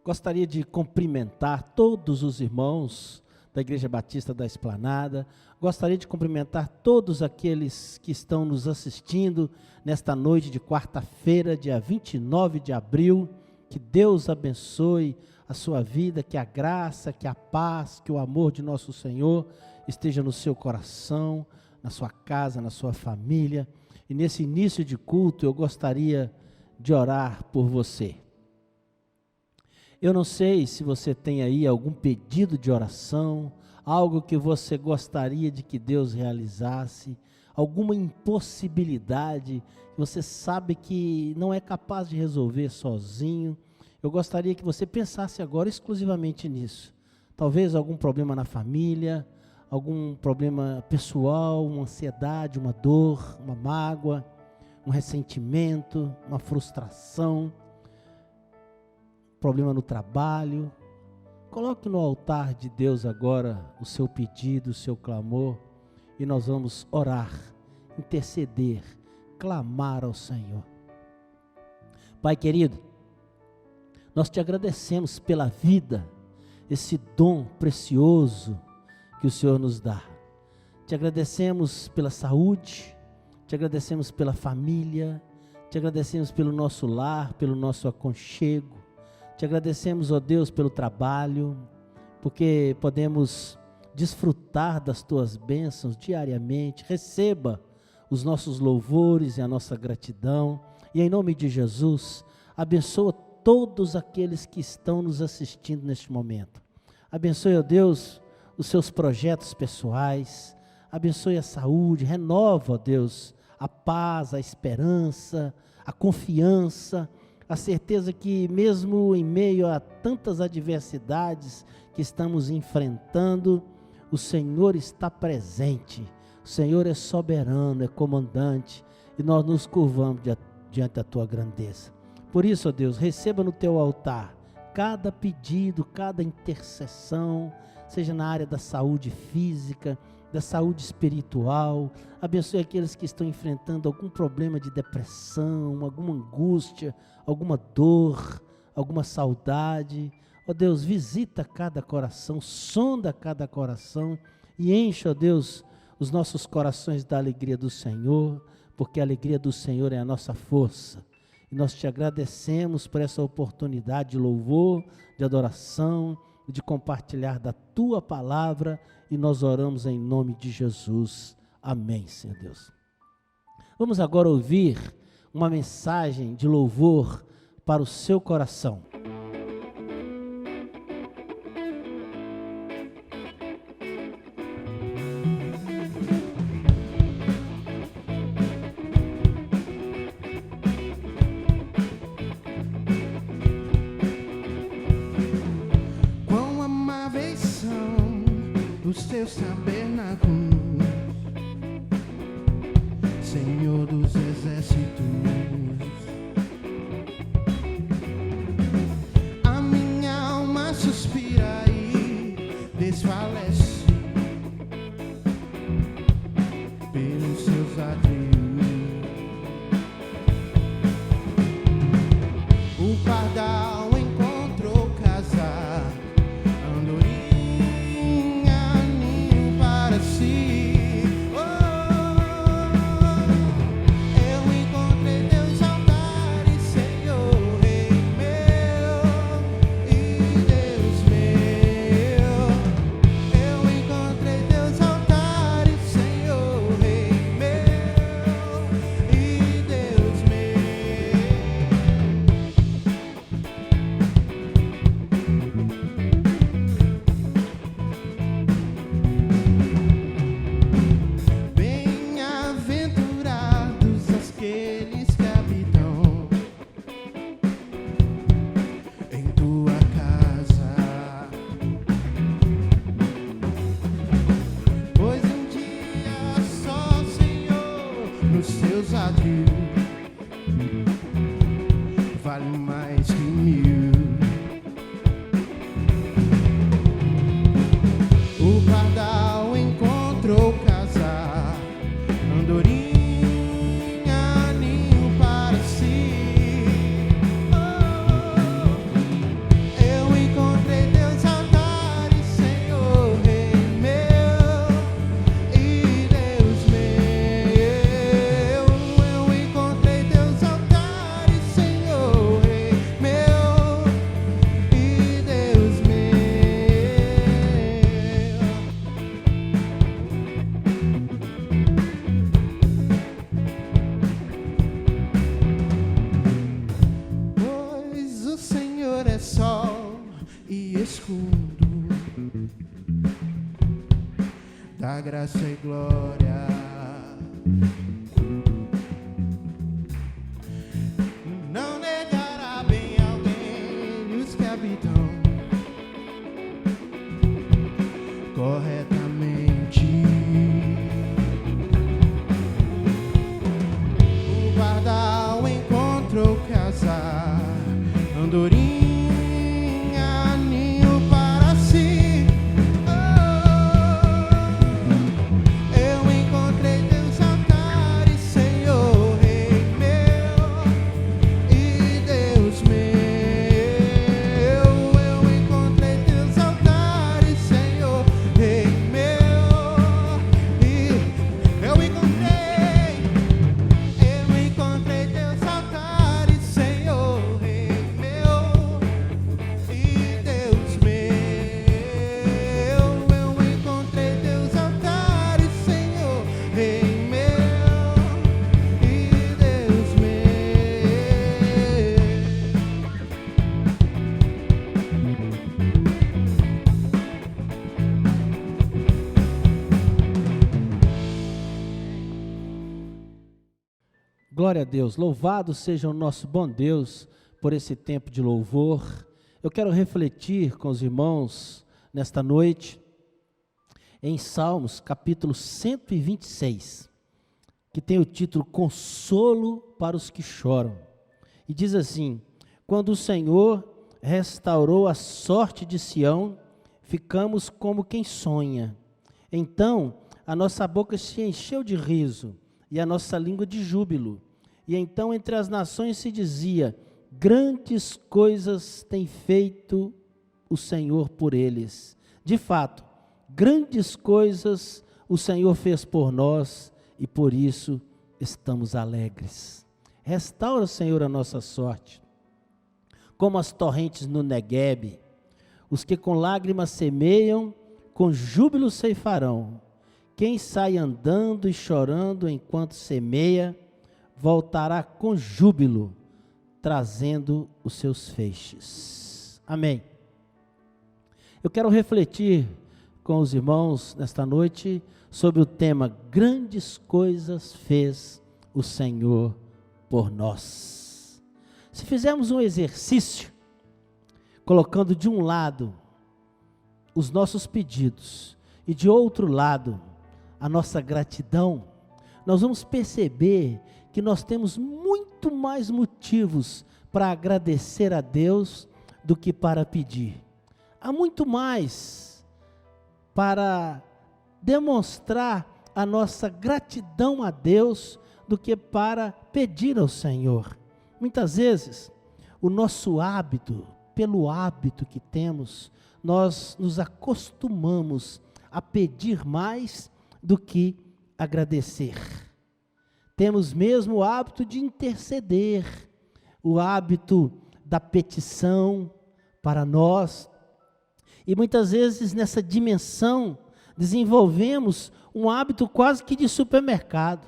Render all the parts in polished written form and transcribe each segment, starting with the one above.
Gostaria de cumprimentar todos os irmãos da Igreja Batista da Esplanada. Gostaria de cumprimentar todos aqueles que estão nos assistindo nesta noite de quarta-feira, dia 29 de abril. Que Deus abençoe a sua vida, que a graça, que a paz, que o amor de nosso Senhor esteja no seu coração, na sua casa, na sua família. E nesse início de culto eu gostaria de orar por você. Eu não sei se você tem aí algum pedido de oração, algo que você gostaria de que Deus realizasse, alguma impossibilidade que você sabe que não é capaz de resolver sozinho. Eu gostaria que você pensasse agora exclusivamente nisso. Talvez algum problema na família, algum problema pessoal, uma ansiedade, uma dor, uma mágoa, um ressentimento, uma frustração, problema no trabalho. Coloque no altar de Deus agora o seu pedido, o seu clamor, e nós vamos orar, interceder, clamar ao Senhor. Pai querido, nós te agradecemos pela vida, esse dom precioso que o Senhor nos dá. Te agradecemos pela saúde, te agradecemos pela família, te agradecemos pelo nosso lar, pelo nosso aconchego. Te agradecemos, ó Deus, pelo trabalho, porque podemos desfrutar das tuas bênçãos diariamente. Receba os nossos louvores e a nossa gratidão. E em nome de Jesus, abençoa todos aqueles que estão nos assistindo neste momento. Abençoe, ó Deus, os seus projetos pessoais. Abençoe a saúde. Renova, ó Deus, a paz, a esperança, a confiança, a certeza que mesmo em meio a tantas adversidades que estamos enfrentando, o Senhor está presente, o Senhor é soberano, é comandante, e nós nos curvamos diante da tua grandeza. Por isso, ó Deus, receba no teu altar cada pedido, cada intercessão, seja na área da saúde física, da saúde espiritual. Abençoe aqueles que estão enfrentando algum problema de depressão, alguma angústia, alguma dor, alguma saudade. Ó Deus, visita cada coração, sonda cada coração e enche, ó Deus, os nossos corações da alegria do Senhor, porque a alegria do Senhor é a nossa força. E nós te agradecemos por essa oportunidade de louvor, de adoração, de compartilhar da tua palavra, e nós oramos em nome de Jesus. Amém, Senhor Deus. Vamos agora ouvir uma mensagem de louvor para o seu coração. Quão amáveis são os teus tabernáculos, Senhor dos exércitos. A minha alma suspira e desfalece pelos seus atrios. O pardal encontrou casa, andorinha, ninho escudo da graça e glória. Não negará bem alguém os que habitam corretamente. O pardal encontrou casa, andorinha, ninho para si. Eu encontrei teus altares, Senhor, Rei meu e Deus meu. Eu encontrei teus altares, Senhor, Rei meu e eu encontrei teus altares, Senhor, Rei meu e Deus meu. Eu encontrei teus altares, Senhor, Rei meu e Deus meu. Glória a Deus, louvado seja o nosso bom Deus por esse tempo de louvor. Eu quero refletir com os irmãos nesta noite em Salmos capítulo 126, que tem o título Consolo para os que choram. E diz assim: quando o Senhor restaurou a sorte de Sião, ficamos como quem sonha. Então a nossa boca se encheu de riso e a nossa língua de júbilo. E então entre as nações se dizia: grandes coisas tem feito o Senhor por eles. De fato, grandes coisas o Senhor fez por nós e por isso estamos alegres. Restaura, Senhor, a nossa sorte, como as torrentes no Neguebe. Os que com lágrimas semeiam, com júbilo ceifarão. Quem sai andando e chorando enquanto semeia, voltará com júbilo, trazendo os seus feixes. Amém. Eu quero refletir com os irmãos nesta noite sobre o tema Grandes coisas fez o Senhor por nós. Se fizermos um exercício, colocando de um lado os nossos pedidos e de outro lado a nossa gratidão, nós vamos perceber que nós temos muito mais motivos para agradecer a Deus do que para pedir. Há muito mais para demonstrar a nossa gratidão a Deus do que para pedir ao Senhor. Muitas vezes, o nosso hábito, pelo hábito que temos, nós nos acostumamos a pedir mais do que agradecer. Temos mesmo o hábito de interceder, o hábito da petição para nós. E muitas vezes nessa dimensão desenvolvemos um hábito quase que de supermercado.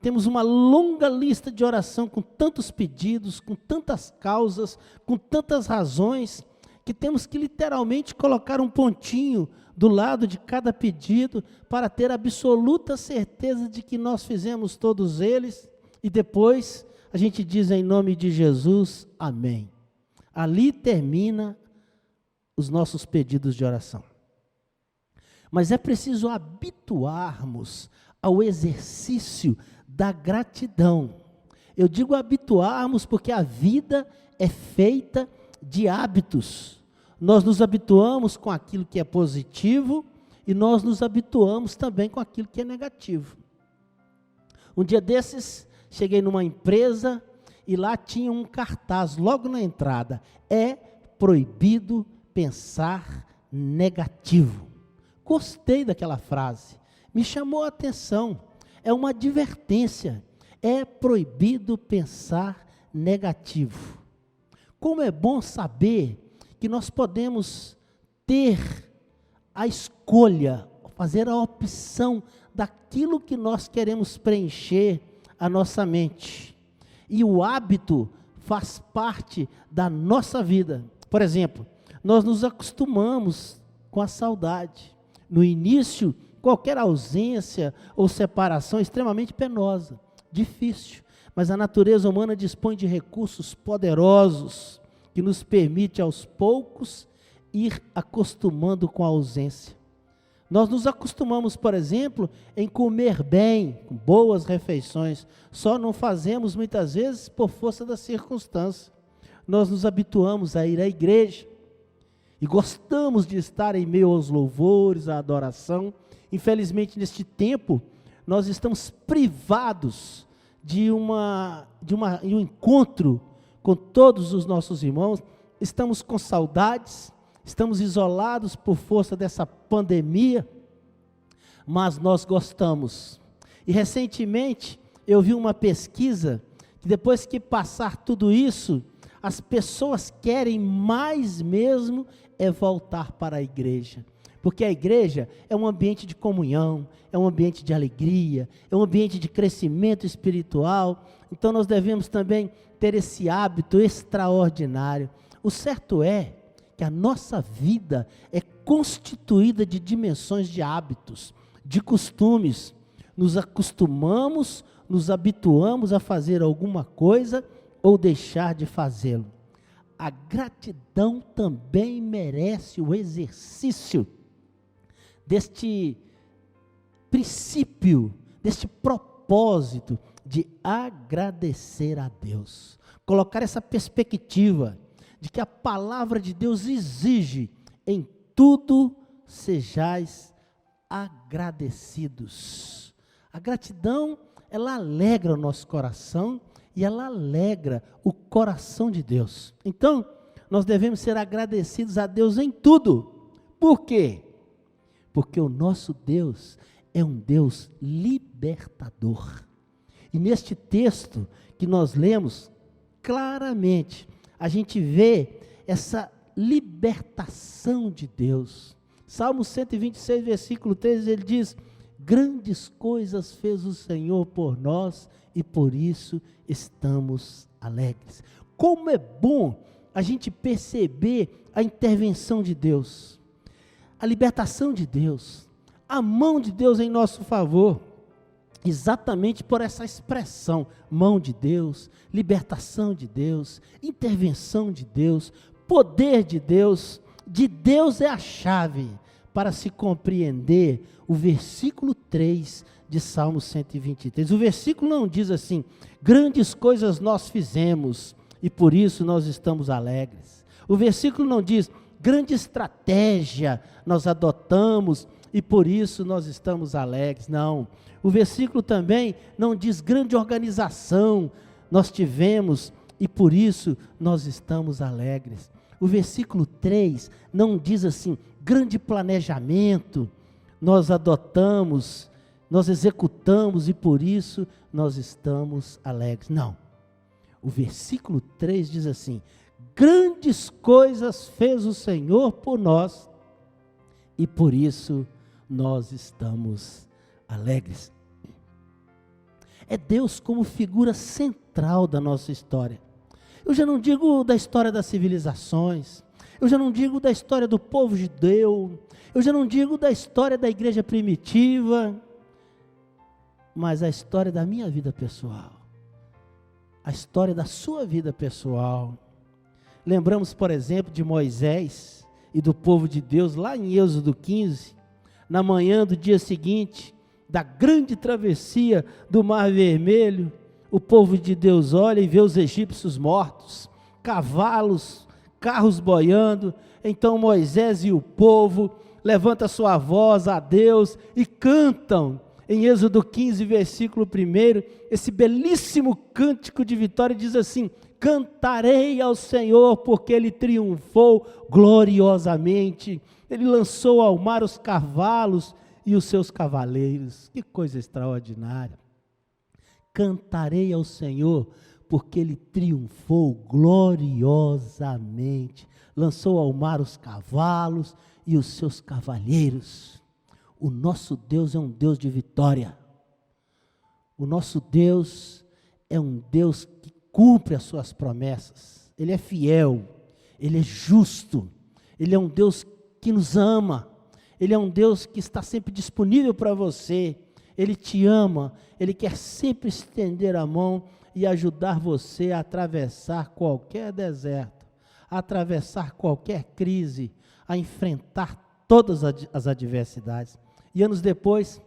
Temos uma longa lista de oração com tantos pedidos, com tantas causas, com tantas razões, que temos que literalmente colocar um pontinho do lado de cada pedido para ter absoluta certeza de que nós fizemos todos eles e depois a gente diz em nome de Jesus, amém. Ali termina os nossos pedidos de oração. Mas é preciso habituarmos ao exercício da gratidão. Eu digo habituarmos porque a vida é feita de hábitos. Nós nos habituamos com aquilo que é positivo e nós nos habituamos também com aquilo que é negativo. Um dia desses, cheguei numa empresa e lá tinha um cartaz logo na entrada: é proibido pensar negativo. Gostei daquela frase, me chamou a atenção. É uma advertência, é proibido pensar negativo. Como é bom saber que nós podemos ter a escolha, fazer a opção daquilo que nós queremos preencher a nossa mente. E o hábito faz parte da nossa vida. Por exemplo, nós nos acostumamos com a saudade. No início, qualquer ausência ou separação é extremamente penosa, difícil, mas a natureza humana dispõe de recursos poderosos que nos permite aos poucos ir acostumando com a ausência. Nós nos acostumamos, por exemplo, em comer bem, com boas refeições, só não fazemos muitas vezes por força da circunstância. Nós nos habituamos a ir à igreja e gostamos de estar em meio aos louvores, à adoração. Infelizmente, neste tempo, nós estamos privados de um encontro com todos os nossos irmãos, estamos com saudades, estamos isolados por força dessa pandemia, mas nós gostamos. E recentemente eu vi uma pesquisa que depois que passar tudo isso, as pessoas querem mais mesmo é voltar para a igreja. Porque a igreja é um ambiente de comunhão, é um ambiente de alegria, é um ambiente de crescimento espiritual. Então nós devemos também ter esse hábito extraordinário. O certo é que a nossa vida é constituída de dimensões de hábitos, de costumes. Nos acostumamos, nos habituamos a fazer alguma coisa ou deixar de fazê-lo. A gratidão também merece o exercício deste princípio, deste propósito de agradecer a Deus. Colocar essa perspectiva de que a palavra de Deus exige em tudo sejais agradecidos. A gratidão, ela alegra o nosso coração e ela alegra o coração de Deus. Então, nós devemos ser agradecidos a Deus em tudo. Por quê? Porque o nosso Deus é um Deus libertador. E neste texto que nós lemos, claramente, a gente vê essa libertação de Deus. Salmo 126, versículo 3, ele diz: grandes coisas fez o Senhor por nós e por isso estamos alegres. Como é bom a gente perceber a intervenção de Deus, a libertação de Deus, a mão de Deus em nosso favor, exatamente por essa expressão, mão de Deus, libertação de Deus, intervenção de Deus, poder de Deus é a chave para se compreender o versículo 3 de Salmo 123. O versículo não diz assim: grandes coisas nós fizemos e por isso nós estamos alegres. O versículo não diz: grande estratégia nós adotamos e por isso nós estamos alegres. Não. O versículo também não diz: grande organização nós tivemos e por isso nós estamos alegres. O versículo 3 não diz assim: grande planejamento nós adotamos, nós executamos e por isso nós estamos alegres. Não. O versículo 3 diz assim: grandes coisas fez o Senhor por nós e por isso nós estamos alegres. É Deus como figura central da nossa história. Eu já não digo da história das civilizações, eu já não digo da história do povo judeu, eu já não digo da história da igreja primitiva, mas a história da minha vida pessoal, a história da sua vida pessoal. Lembramos, por exemplo, de Moisés e do povo de Deus, lá em Êxodo 15, na manhã do dia seguinte, da grande travessia do Mar Vermelho, o povo de Deus olha e vê os egípcios mortos, cavalos, carros boiando. Então Moisés e o povo levantam sua voz a Deus e cantam, em Êxodo 15, versículo 1, esse belíssimo cântico de vitória, diz assim: cantarei ao Senhor porque Ele triunfou gloriosamente, Ele lançou ao mar os cavalos e os seus cavaleiros. Que coisa extraordinária! Cantarei ao Senhor porque Ele triunfou gloriosamente, lançou ao mar os cavalos e os seus cavalheiros. O nosso Deus é um Deus de vitória. O nosso Deus é um Deus que cumpre as suas promessas. Ele é fiel, Ele é justo, Ele é um Deus que nos ama, Ele é um Deus que está sempre disponível para você, Ele te ama, Ele quer sempre estender a mão e ajudar você a atravessar qualquer deserto, a atravessar qualquer crise, a enfrentar todas as adversidades. E anos depois,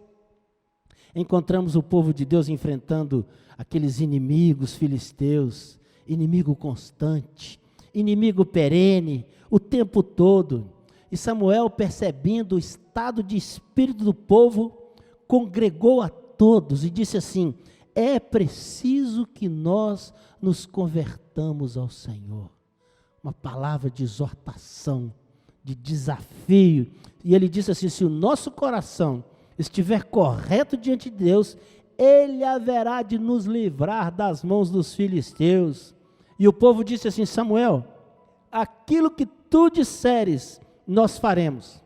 encontramos o povo de Deus enfrentando aqueles inimigos filisteus, inimigo constante, inimigo perene, o tempo todo. E Samuel, percebendo o estado de espírito do povo, congregou a todos e disse assim: é preciso que nós nos convertamos ao Senhor. Uma palavra de exortação, de desafio. E ele disse assim: se o nosso coração estiver correto diante de Deus, Ele haverá de nos livrar das mãos dos filisteus. E o povo disse assim: Samuel, aquilo que tu disseres, nós faremos.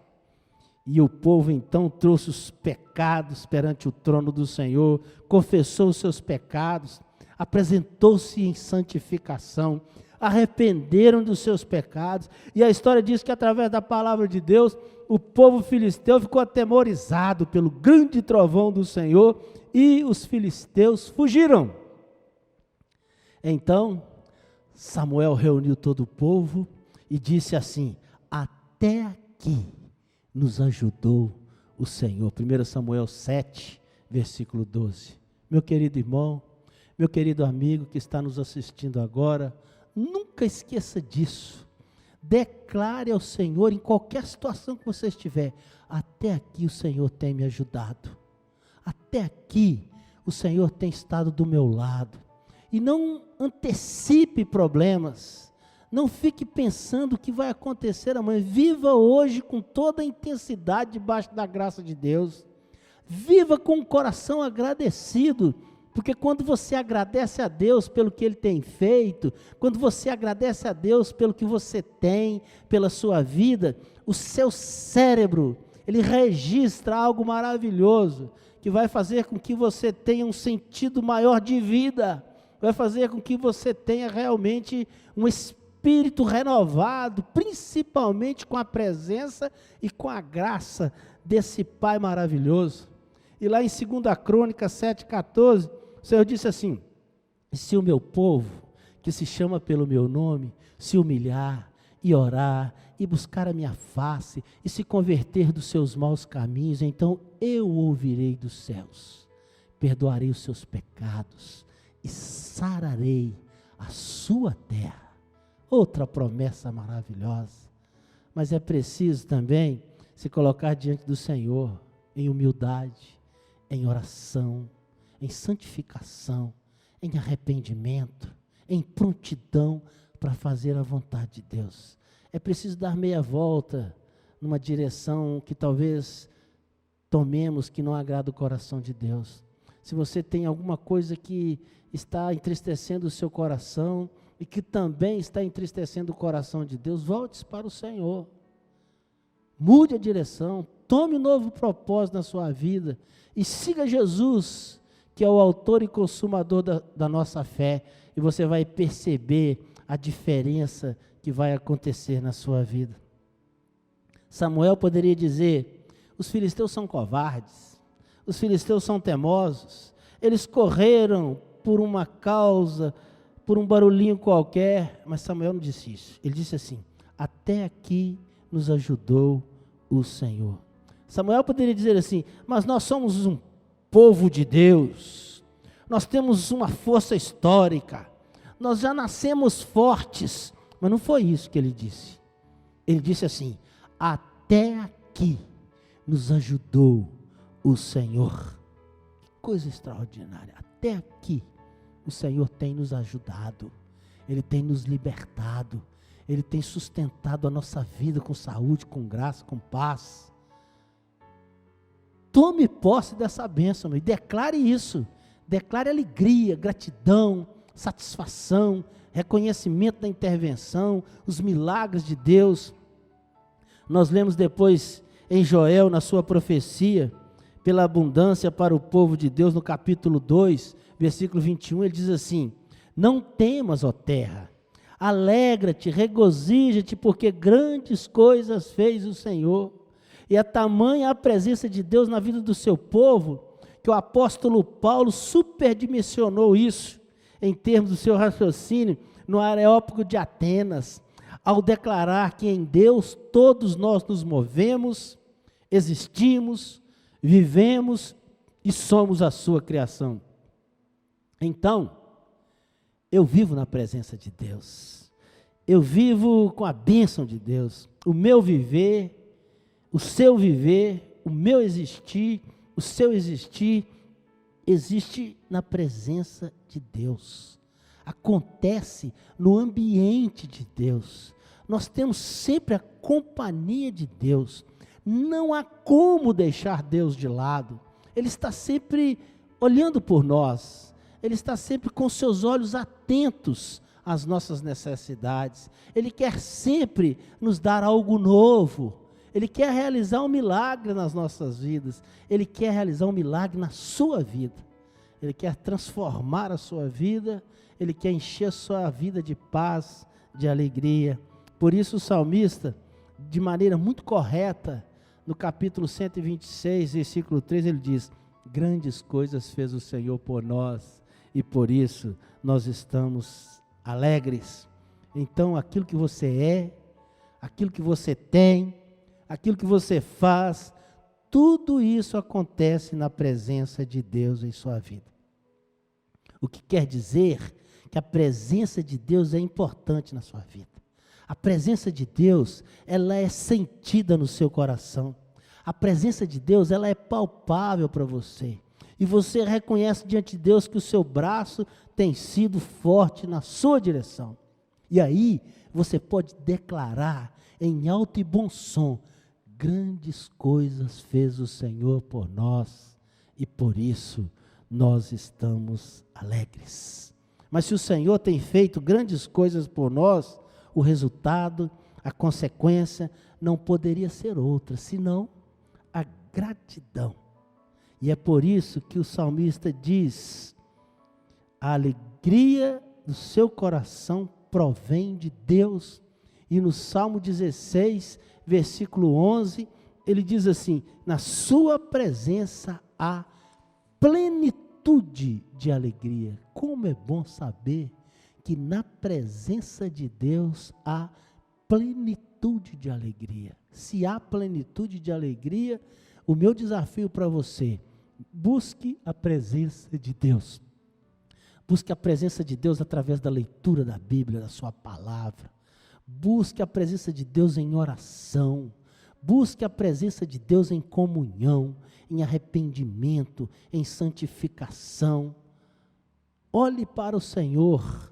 E o povo então trouxe os pecados perante o trono do Senhor, confessou os seus pecados, apresentou-se em santificação, arrependeram dos seus pecados, e a história diz que através da palavra de Deus, o povo filisteu ficou atemorizado pelo grande trovão do Senhor, e os filisteus fugiram. Então, Samuel reuniu todo o povo e disse assim: até aqui nos ajudou o Senhor. 1 Samuel 7, versículo 12. Meu querido irmão, meu querido amigo que está nos assistindo agora, nunca esqueça disso. Declare ao Senhor em qualquer situação que você estiver: até aqui o Senhor tem me ajudado, até aqui o Senhor tem estado do meu lado. E não antecipe problemas, não fique pensando o que vai acontecer amanhã. Viva hoje com toda a intensidade debaixo da graça de Deus, viva com o coração agradecido, porque quando você agradece a Deus pelo que Ele tem feito, quando você agradece a Deus pelo que você tem, pela sua vida, o seu cérebro, ele registra algo maravilhoso, que vai fazer com que você tenha um sentido maior de vida, vai fazer com que você tenha realmente um espírito renovado, principalmente com a presença e com a graça desse Pai maravilhoso. E lá em 2 Crônicas 7,14, o Senhor disse assim: se o meu povo, que se chama pelo meu nome, se humilhar e orar e buscar a minha face e se converter dos seus maus caminhos, então eu ouvirei dos céus, perdoarei os seus pecados e sararei a sua terra. Outra promessa maravilhosa. Mas é preciso também se colocar diante do Senhor em humildade, em oração, em santificação, em arrependimento, em prontidão para fazer a vontade de Deus. É preciso dar meia volta numa direção que talvez tomemos que não agrada o coração de Deus. Se você tem alguma coisa que está entristecendo o seu coração e que também está entristecendo o coração de Deus, volte para o Senhor. Mude a direção, tome um novo propósito na sua vida e siga Jesus, que é o autor e consumador da nossa fé, e você vai perceber a diferença que vai acontecer na sua vida. Samuel poderia dizer: os filisteus são covardes, os filisteus são teimosos, eles correram por uma causa, por um barulhinho qualquer, mas Samuel não disse isso. Ele disse assim: até aqui nos ajudou o Senhor. Samuel poderia dizer assim: mas nós somos um povo de Deus, nós temos uma força histórica, nós já nascemos fortes. Mas não foi isso que ele disse. Ele disse assim: até aqui nos ajudou o Senhor. Que coisa extraordinária. Até aqui o Senhor tem nos ajudado, Ele tem nos libertado, Ele tem sustentado a nossa vida com saúde, com graça, com paz. Tome posse dessa bênção e declare isso. Declare alegria, gratidão, satisfação, reconhecimento da intervenção, os milagres de Deus. Nós lemos depois em Joel, na sua profecia, pela abundância para o povo de Deus, no capítulo 2, versículo 21, ele diz assim: não temas, ó terra, Alegra-te, regozija-te, porque grandes coisas fez o Senhor. E é tamanha a presença de Deus na vida do seu povo, que o apóstolo Paulo superdimensionou isso, em termos do seu raciocínio, no Areópago de Atenas, ao declarar que em Deus todos nós nos movemos, existimos, vivemos e somos a sua criação. Então, eu vivo na presença de Deus, eu vivo com a bênção de Deus, o meu viver, o seu viver, o meu existir, o seu existir, existe na presença de Deus, acontece no ambiente de Deus, nós temos sempre a companhia de Deus, não há como deixar Deus de lado, Ele está sempre olhando por nós, Ele está sempre com seus olhos atentos às nossas necessidades, Ele quer sempre nos dar algo novo, Ele quer realizar um milagre nas nossas vidas, Ele quer realizar um milagre na sua vida, Ele quer transformar a sua vida, Ele quer encher a sua vida de paz, de alegria. Por isso o salmista, de maneira muito correta, no capítulo 126, versículo 3, ele diz: grandes coisas fez o Senhor por nós, e por isso nós estamos alegres. Então aquilo que você é, aquilo que você tem, aquilo que você faz, tudo isso acontece na presença de Deus em sua vida. O que quer dizer que a presença de Deus é importante na sua vida. A presença de Deus, ela é sentida no seu coração. A presença de Deus, ela é palpável para você. E você reconhece diante de Deus que o seu braço tem sido forte na sua direção. E aí, você pode declarar em alto e bom som: grandes coisas fez o Senhor por nós, e por isso nós estamos alegres. Mas se o Senhor tem feito grandes coisas por nós, o resultado, a consequência, não poderia ser outra, senão a gratidão. E é por isso que o salmista diz: a alegria do seu coração provém de Deus. E no Salmo 16, versículo 11, ele diz assim: na sua presença há plenitude de alegria. Como é bom saber que na presença de Deus há plenitude de alegria. Se há plenitude de alegria, o meu desafio para você: busque a presença de Deus. Busque a presença de Deus através da leitura da Bíblia, da sua palavra. Busque a presença de Deus em oração. Busque a presença de Deus em comunhão, em arrependimento, em santificação. Olhe para o Senhor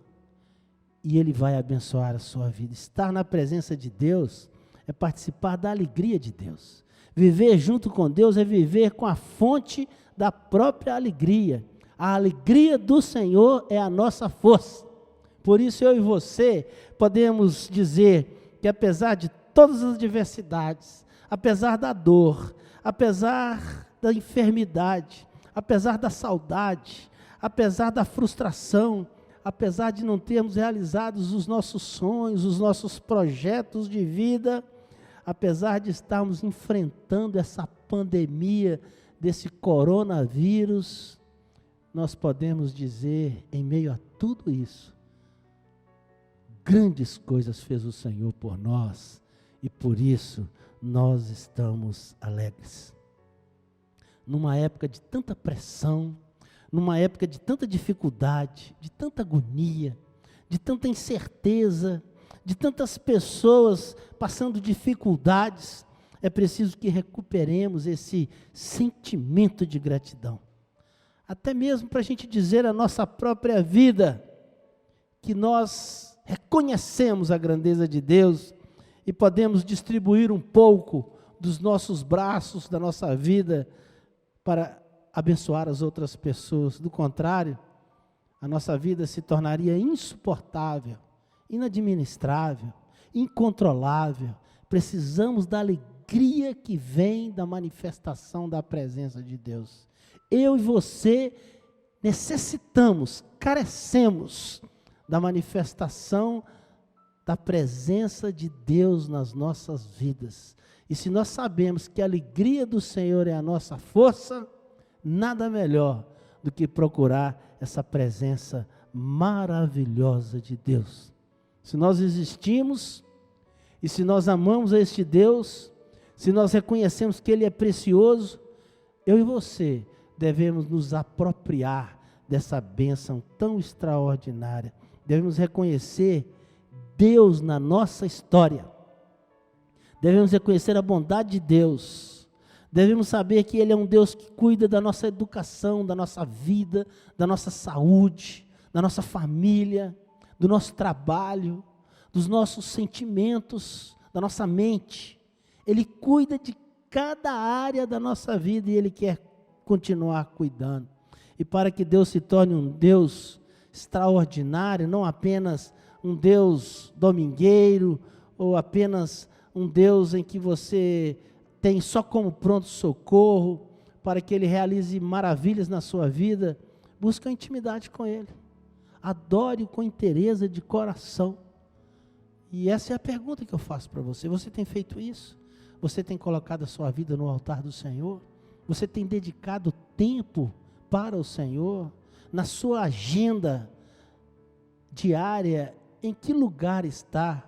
e Ele vai abençoar a sua vida. Estar na presença de Deus é participar da alegria de Deus. Viver junto com Deus é viver com a fonte da própria alegria. A alegria do Senhor é a nossa força. Por isso eu e você podemos dizer que apesar de todas as adversidades, apesar da dor, apesar da enfermidade, apesar da saudade, apesar da frustração, apesar de não termos realizado os nossos sonhos, os nossos projetos de vida, apesar de estarmos enfrentando essa pandemia desse coronavírus, nós podemos dizer, em meio a tudo isso, grandes coisas fez o Senhor por nós, e por isso nós estamos alegres. Numa época de tanta pressão, numa época de tanta dificuldade, de tanta agonia, de tanta incerteza, de tantas pessoas passando dificuldades, é preciso que recuperemos esse sentimento de gratidão. Até mesmo para a gente dizer à nossa própria vida que nós reconhecemos a grandeza de Deus e podemos distribuir um pouco dos nossos braços, da nossa vida, para abençoar as outras pessoas. Do contrário, a nossa vida se tornaria insuportável, inadministrável, incontrolável. Precisamos da alegria que vem da manifestação da presença de Deus. Eu e você necessitamos, carecemos da manifestação da presença de Deus nas nossas vidas. E se nós sabemos que a alegria do Senhor é a nossa força, nada melhor do que procurar essa presença maravilhosa de Deus. Se nós existimos e se nós amamos a este Deus, se nós reconhecemos que Ele é precioso, eu e você devemos nos apropriar dessa bênção tão extraordinária. Devemos reconhecer Deus na nossa história. Devemos reconhecer a bondade de Deus. Devemos saber que Ele é um Deus que cuida da nossa educação, da nossa vida, da nossa saúde, da nossa família, do nosso trabalho, dos nossos sentimentos, da nossa mente. Ele cuida de cada área da nossa vida e Ele quer continuar cuidando. E para que Deus se torne um Deus extraordinário, não apenas um Deus domingueiro, ou apenas um Deus em que você tem só como pronto socorro, para que Ele realize maravilhas na sua vida, busque a intimidade com Ele. Adore-o com inteireza de coração. E essa é a pergunta que eu faço para você. Você tem feito isso? Você tem colocado a sua vida no altar do Senhor? Você tem dedicado tempo para o Senhor? Na sua agenda diária, em que lugar está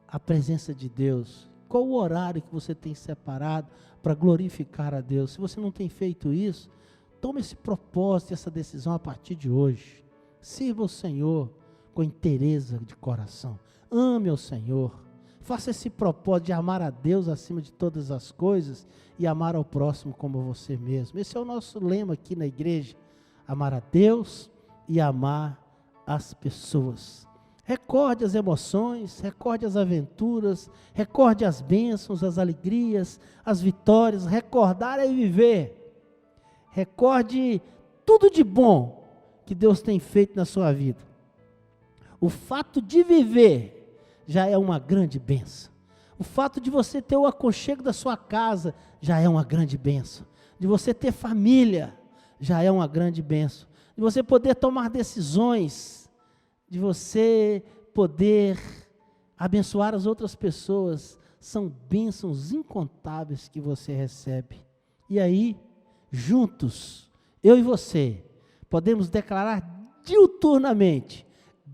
a presença de Deus? Qual o horário que você tem separado para glorificar a Deus? Se você não tem feito isso, tome esse propósito, essa decisão a partir de hoje. Sirva o Senhor com inteireza de coração. Ame ao Senhor. Faça esse propósito de amar a Deus acima de todas as coisas e amar ao próximo como você mesmo. Esse é o nosso lema aqui na igreja. Amar a Deus e amar as pessoas. Recorde as emoções, recorde as aventuras, recorde as bênçãos, as alegrias, as vitórias. Recordar é viver. Recorde tudo de bom que Deus tem feito na sua vida. O fato de viver já é uma grande bênção. O fato de você ter o aconchego da sua casa já é uma grande bênção. De você ter família já é uma grande bênção. De você poder tomar decisões, de você poder abençoar as outras pessoas, são bênçãos incontáveis que você recebe. E aí, juntos, eu e você, podemos declarar diuturnamente: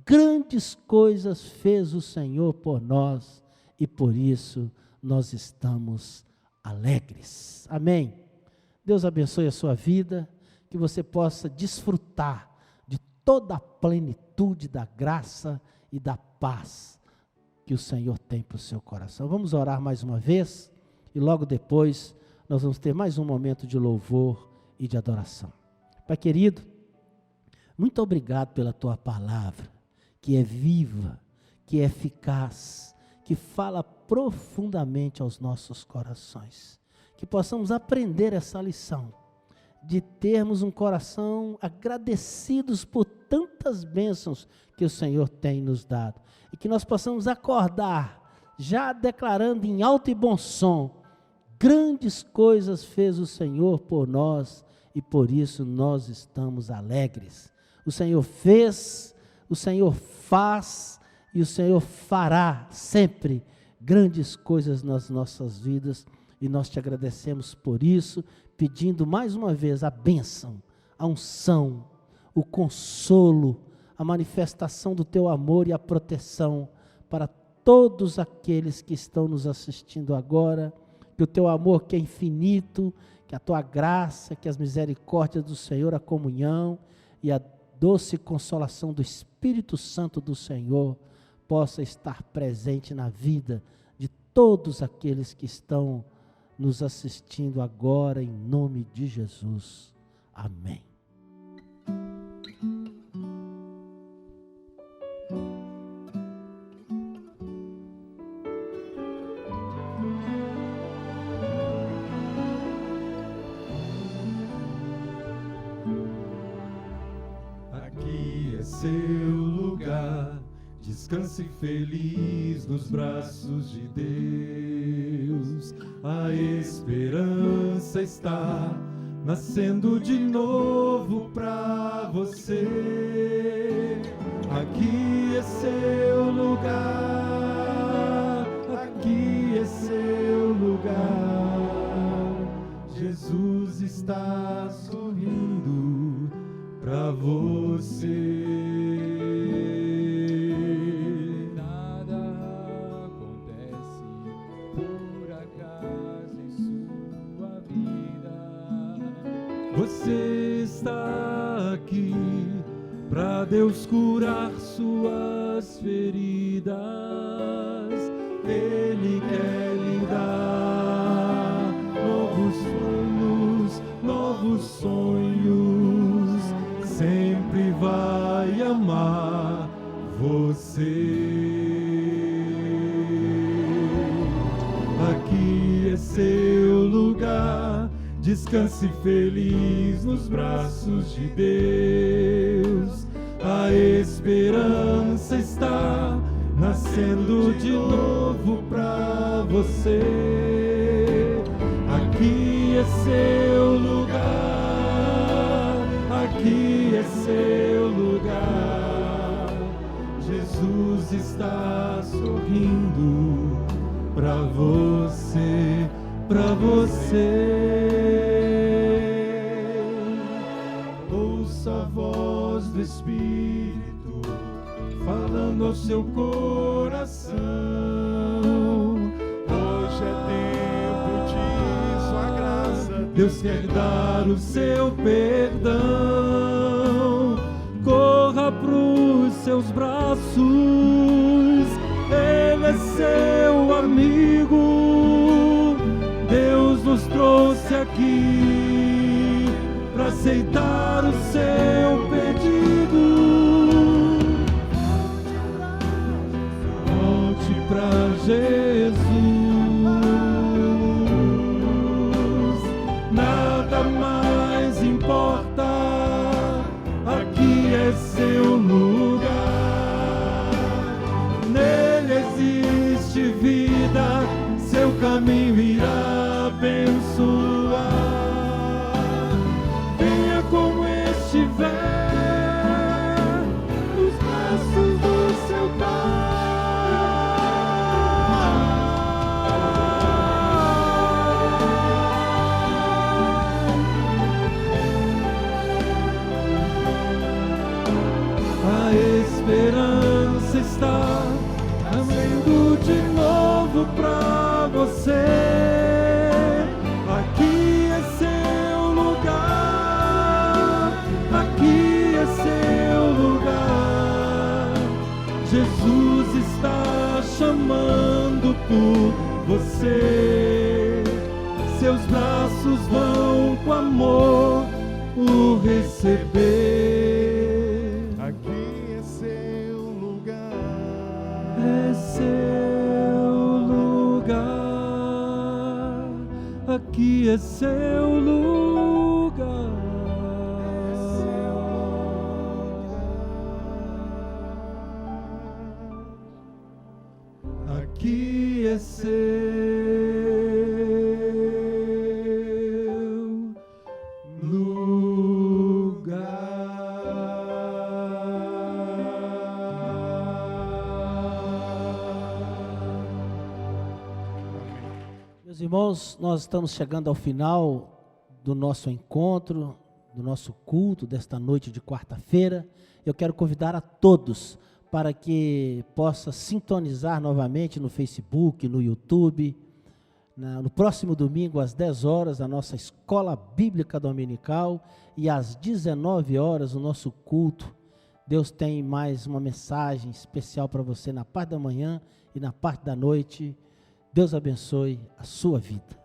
grandes coisas fez o Senhor por nós e por isso nós estamos alegres. Amém? Deus abençoe a sua vida, que você possa desfrutar de toda a plenitude da graça e da paz que o Senhor tem para o seu coração. Vamos orar mais uma vez e logo depois nós vamos ter mais um momento de louvor e de adoração. Pai querido, muito obrigado pela tua palavra, que é viva, que é eficaz, que fala profundamente aos nossos corações. Que possamos aprender essa lição, de termos um coração agradecidos por tantas bênçãos que o Senhor tem nos dado. E que nós possamos acordar, já declarando em alto e bom som: grandes coisas fez o Senhor por nós e por isso nós estamos alegres. O Senhor fez, o Senhor faz e o Senhor fará sempre grandes coisas nas nossas vidas e nós te agradecemos por isso, pedindo mais uma vez a bênção, a unção, o consolo, a manifestação do teu amor e a proteção para todos aqueles que estão nos assistindo agora, que o teu amor que é infinito, que a tua graça, que as misericórdias do Senhor, a comunhão e a doce consolação do Espírito Santo do Senhor possa estar presente na vida de todos aqueles que estão nos assistindo agora, em nome de Jesus. Amém. Aqui é seu lugar, descanse feliz nos braços de Deus. A esperança está nascendo de novo pra você. Aqui é seu lugar. está sorrindo pra você. Nada acontece por acaso em sua vida. Você está aqui pra Deus curar suas feridas. Ele quer lhe dar novos planos, novos sonhos. Sempre vai amar você. Aqui é seu lugar. Descanse feliz nos braços de Deus. A esperança está nascendo de novo pra você. Aqui é seu lugar. Aqui é seu lugar. Jesus está sorrindo pra você, pra você. Ouça a voz do Espírito falando ao seu coração. Hoje é tempo de sua graça. Deus quer dar o seu perdão. Corra pros seus braços. Ele é seu amigo. Deus nos trouxe aqui para aceitar o seu pedido. Volte pra Jesus. Nada mais importa. Aqui é seu lugar. Nele existe vida. Seu caminho irá abençoar. Venha como estiver nos braços do seu Pai. A esperança está nascendo de novo pra você. Aqui é seu lugar. Aqui é seu lugar. Jesus está chamando por você. Seus braços vão com amor o receber. Aqui é seu lugar. É seu lugar. Aqui é seu lugar. Aqui é seu Meus irmãos, nós estamos chegando ao final do nosso encontro, do nosso culto desta noite de quarta-feira. Eu quero convidar a todos para que possa sintonizar novamente no Facebook, no YouTube, no próximo domingo às 10 horas a nossa Escola Bíblica Dominical e às 19 horas o nosso culto. Deus tem mais uma mensagem especial para você na parte da manhã e na parte da noite. Deus abençoe a sua vida.